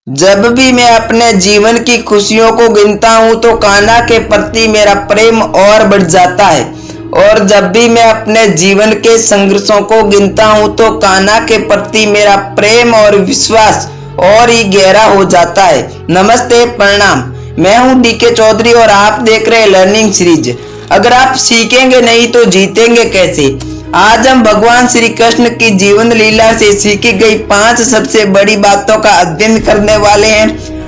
जब भी मैं अपने जीवन की खुशियों को गिनता हूँ तो कान्हा के प्रति मेरा प्रेम और बढ़ जाता है, और जब भी मैं अपने जीवन के संघर्षों को गिनता हूँ तो कान्हा के प्रति मेरा प्रेम और विश्वास और ही गहरा हो जाता है। नमस्ते, प्रणाम। मैं हूँ डीके चौधरी और आप देख रहे हैं लर्निंग सीरीज। अगर आप सीखेंगे नहीं तो जीतेंगे कैसे। आज हम भगवान श्री कृष्ण की जीवन लीला से सीखी गई 5 सबसे बड़ी बातों का अध्ययन करने वाले हैं।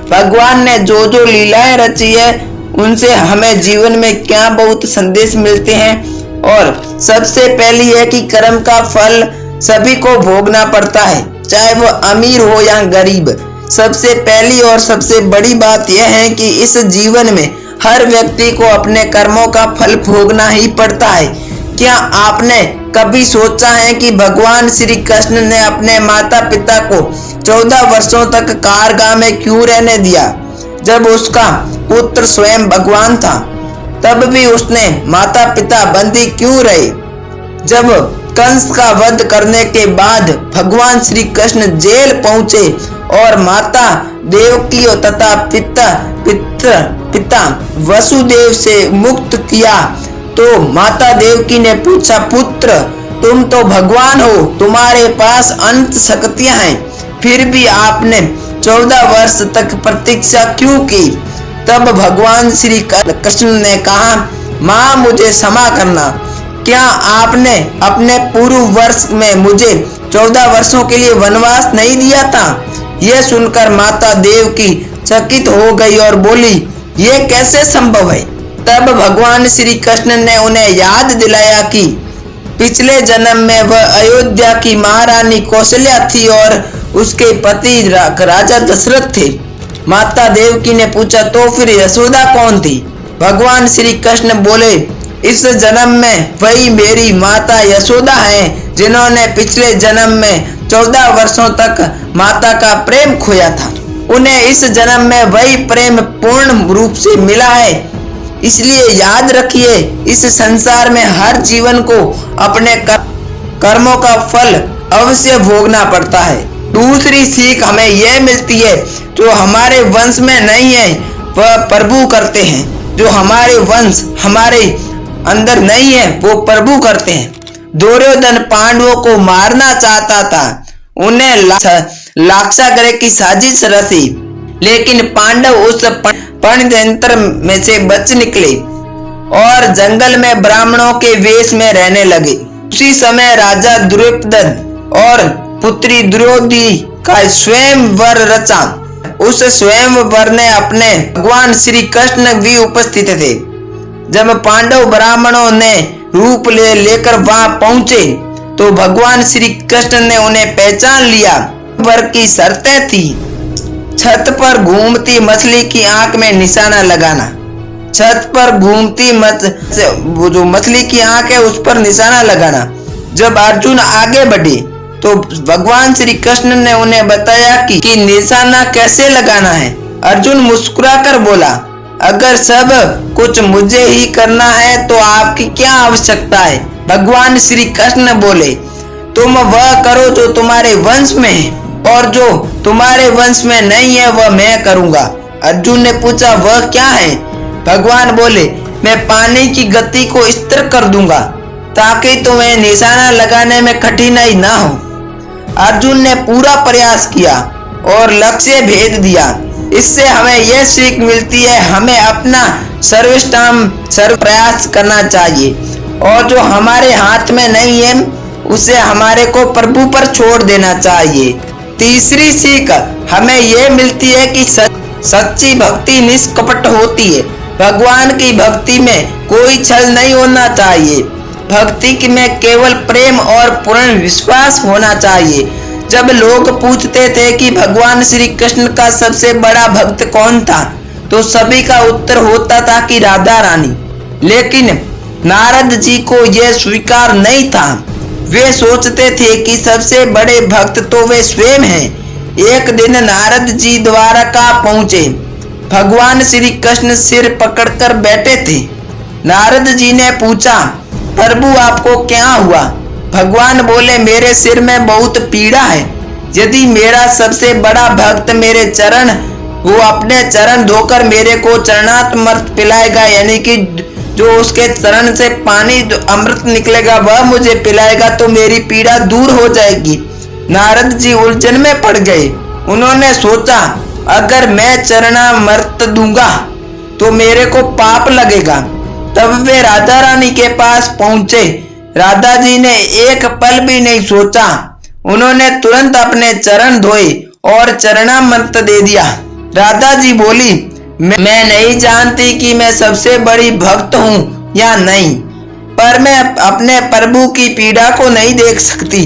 भगवान ने जो जो लीलाएं रची है उनसे हमें जीवन में क्या बहुत संदेश मिलते हैं। और सबसे पहली है कि कर्म का फल सभी को भोगना पड़ता है, चाहे वो अमीर हो या गरीब। सबसे पहली और सबसे बड़ी बात यह है कि इस जीवन में हर व्यक्ति को अपने कर्मों का फल भोगना ही पड़ता है। क्या आपने कभी सोचा है कि भगवान श्री कृष्ण ने अपने माता पिता को 14 वर्षों तक कारागार में क्यों रहने दिया, जब उसका पुत्र स्वयं भगवान था? तब भी उसने माता पिता बंदी क्यों रहे? जब कंस का वध करने के बाद भगवान श्री कृष्ण जेल पहुंचे और माता देवकी तथा पिता वसुदेव से मुक्त किया तो माता देवकी ने पूछा, पुत्र तुम तो भगवान हो, तुम्हारे पास अनंत शक्तियां हैं, फिर भी आपने 14 वर्ष तक प्रतीक्षा क्यों की? तब भगवान श्री कृष्ण ने कहा, माँ मुझे क्षमा करना, क्या आपने अपने पूर्व वर्ष में मुझे 14 वर्षों के लिए वनवास नहीं दिया था? यह सुनकर माता देवकी चकित हो गई और बोली, यह कैसे संभव है? तब भगवान श्री कृष्ण ने उन्हें याद दिलाया कि पिछले जन्म में वह अयोध्या की महारानी कौशल्या थी और उसके पति राजा दशरथ थे। माता देवकी ने पूछा, तो फिर यशोदा कौन थी? भगवान श्री कृष्ण बोले, इस जन्म में वही मेरी माता यशोदा है, जिन्होंने पिछले जन्म में 14 वर्षों तक माता का प्रेम खोया था। उन्हें इस जन्म में वही प्रेम पूर्ण रूप से मिला है। इसलिए याद रखिए, इस संसार में हर जीवन को अपने कर्मों का फल अवश्य भोगना पड़ता है। दूसरी सीख हमें यह मिलती है, जो हमारे वंश में नहीं है वह प्रभु करते हैं, जो हमारे वंश हमारे अंदर नहीं है वो प्रभु करते हैं। दुर्योधन पांडवों को मारना चाहता था, उन्हें लाक्षागृह की साजिश रची, लेकिन पांडव उस षड्यंत्र में से बच निकले और जंगल में ब्राह्मणों के वेश में रहने लगे। उसी समय राजा दुर्योधन और पुत्री द्रौपदी का स्वयंवर रचा। उस स्वयंवर में अपने भगवान श्री कृष्ण भी उपस्थित थे। जब पांडव ब्राह्मणों ने रूप लेकर वहां पहुंचे तो भगवान श्री कृष्ण ने उन्हें पहचान लिया। वर की शर्तें थी, छत पर घूमती मछली की आंख में निशाना लगाना। छत पर घूमती जो मछली की आंख है उस पर निशाना लगाना। जब अर्जुन आगे बढ़े तो भगवान श्री कृष्ण ने उन्हें बताया कि निशाना कैसे लगाना है। अर्जुन मुस्कुराकर बोला, अगर सब कुछ मुझे ही करना है तो आपकी क्या आवश्यकता है? भगवान श्री कृष्ण बोले, तुम वह करो जो तुम्हारे वंश में है, और जो तुम्हारे वंश में नहीं है वह मैं करूंगा। अर्जुन ने पूछा, वह क्या है? भगवान बोले, मैं पानी की गति को स्थिर कर दूंगा ताकि तुम्हें निशाना लगाने में कठिनाई ना हो। अर्जुन ने पूरा प्रयास किया और लक्ष्य भेद दिया। इससे हमें यह सीख मिलती है, हमें अपना सर्व प्रयास करना चाहिए और जो हमारे हाथ में नहीं है उसे हमारे को प्रभु पर छोड़ देना चाहिए। तीसरी सीख हमें यह मिलती है कि सच्ची भक्ति निष्कपट होती है। भगवान की भक्ति में कोई छल नहीं होना चाहिए। भक्ति में केवल प्रेम और पूर्ण विश्वास होना चाहिए। जब लोग पूछते थे कि भगवान श्री कृष्ण का सबसे बड़ा भक्त कौन था तो सभी का उत्तर होता था कि राधा रानी। लेकिन नारद जी को यह स्वीकार नहीं था। वे सोचते थे कि सबसे बड़े भक्त तो वे स्वयं हैं। एक दिन नारद जी द्वारका पहुंचे। भगवान श्री कृष्ण सिर पकड़कर बैठे थे। नारद जी ने पूछा, प्रभु आपको क्या हुआ? भगवान बोले, मेरे सिर में बहुत पीड़ा है। यदि मेरा सबसे बड़ा भक्त मेरे चरण, वो अपने चरण धोकर मेरे को चरणामृत पिलाएगा, यानी कि जो उसके चरण से पानी अमृत निकलेगा वह मुझे पिलाएगा, तो मेरी पीड़ा दूर हो जाएगी। नारद जी उलझन में पड़ गए। उन्होंने सोचा, अगर मैं चरणामृत दूंगा तो मेरे को पाप लगेगा। तब वे राधा रानी के पास पहुंचे। राधा जी ने एक पल भी नहीं सोचा, उन्होंने तुरंत अपने चरण धोए और चरणामृत दे दिया। राधा जी बोली, मैं नहीं जानती कि मैं सबसे बड़ी भक्त हूँ या नहीं, पर मैं अपने प्रभु की पीड़ा को नहीं देख सकती।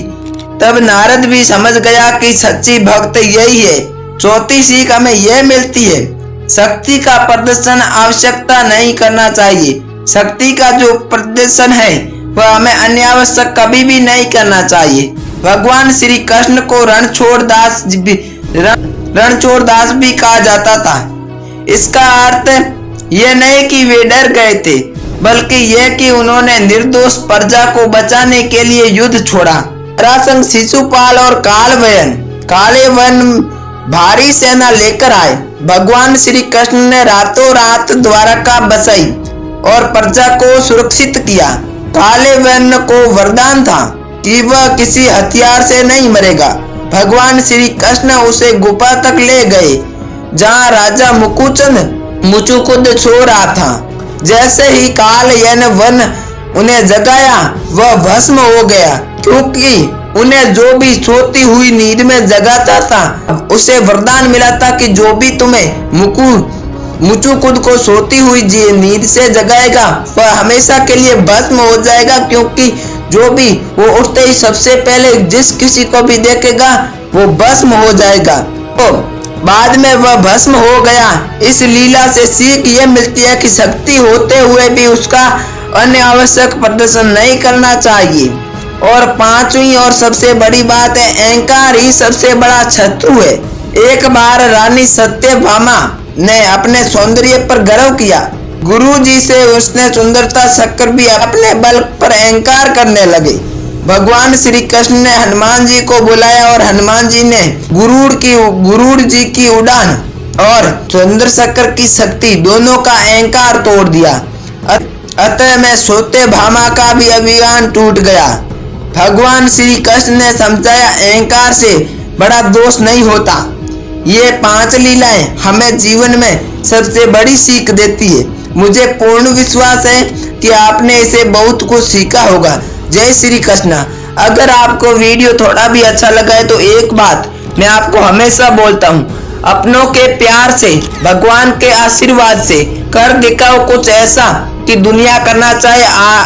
तब नारद भी समझ गया कि सच्ची भक्त यही है। चौथी सीख हमें यह मिलती है, शक्ति का प्रदर्शन आवश्यकता नहीं करना चाहिए। शक्ति का जो प्रदर्शन है वह हमें अनावश्यक कभी भी नहीं करना चाहिए। भगवान श्री कृष्ण को रणछोड़ दास भी कहा जाता था। इसका अर्थ यह नहीं कि वे डर गए थे, बल्कि यह कि उन्होंने निर्दोष प्रजा को बचाने के लिए युद्ध छोड़ा। जरासंध, शिशुपाल और काले वन भारी सेना लेकर आए। भगवान श्री कृष्ण ने रातों रात द्वारका बसाई और प्रजा को सुरक्षित किया। काले वन को वरदान था कि वह किसी हथियार से नहीं मरेगा। भगवान श्री कृष्ण उसे गुफा तक ले गए जहाँ राजा मुचुकुंद सो रहा था। जैसे ही काल वन उन्हें जगाया, वह भस्म हो गया, क्योंकि उन्हें जो भी सोती हुई नींद में जगाता था उसे वरदान मिला था कि जो भी तुम्हें मुचुकुंद को सोती हुई नींद से जगाएगा वह हमेशा के लिए भस्म हो जाएगा, क्योंकि जो भी वो उठते ही सबसे पहले जिस किसी को भी देखेगा वो भस्म हो जाएगा। तो बाद में वह भस्म हो गया। इस लीला से सीख ये मिलती है कि शक्ति होते हुए भी उसका अनावश्यक प्रदर्शन नहीं करना चाहिए। और पांचवी और सबसे बड़ी बात है, अहंकार ही सबसे बड़ा शत्रु है। एक बार रानी सत्यभामा ने अपने सौंदर्य पर गर्व किया। गुरु जी से उसने सुंदरता शक्कर भी अपने बल पर अहंकार करने लगे। भगवान श्री कृष्ण ने हनुमान जी को बुलाया और हनुमान जी ने गुरूर जी की उड़ान और सुंदर शक्कर की शक्ति दोनों का अहंकार तोड़ दिया। अतः में सत्यभामा का भी अभिमान टूट गया। भगवान श्री कृष्ण ने समझाया, अहंकार से बड़ा दोष नहीं होता। ये 5 लीलाएं हमें जीवन में सबसे बड़ी सीख देती है। मुझे पूर्ण विश्वास है कि आपने इसे बहुत कुछ सीखा होगा। जय श्री कृष्ण। अगर आपको वीडियो थोड़ा भी अच्छा लगा है तो एक बात मैं आपको हमेशा बोलता हूँ, अपनों के प्यार से, भगवान के आशीर्वाद से कर दिखाओ कुछ ऐसा कि दुनिया करना चाहे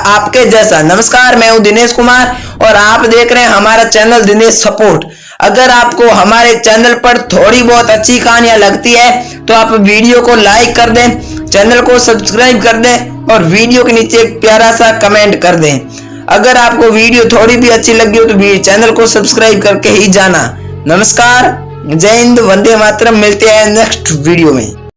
आपके जैसा। नमस्कार, मैं हूँ दिनेश कुमार और आप देख रहे हैं हमारा चैनल दिनेश सपोर्ट। अगर आपको हमारे चैनल पर थोड़ी बहुत अच्छी कहानियां लगती है तो आप वीडियो को लाइक कर दें, चैनल को सब्सक्राइब कर दें और वीडियो के नीचे एक प्यारा सा कमेंट कर दें। अगर आपको वीडियो थोड़ी भी अच्छी लगी हो तो चैनल को सब्सक्राइब करके ही जाना। नमस्कार, जय हिंद, वंदे मातरम। मिलते हैं नेक्स्ट वीडियो में।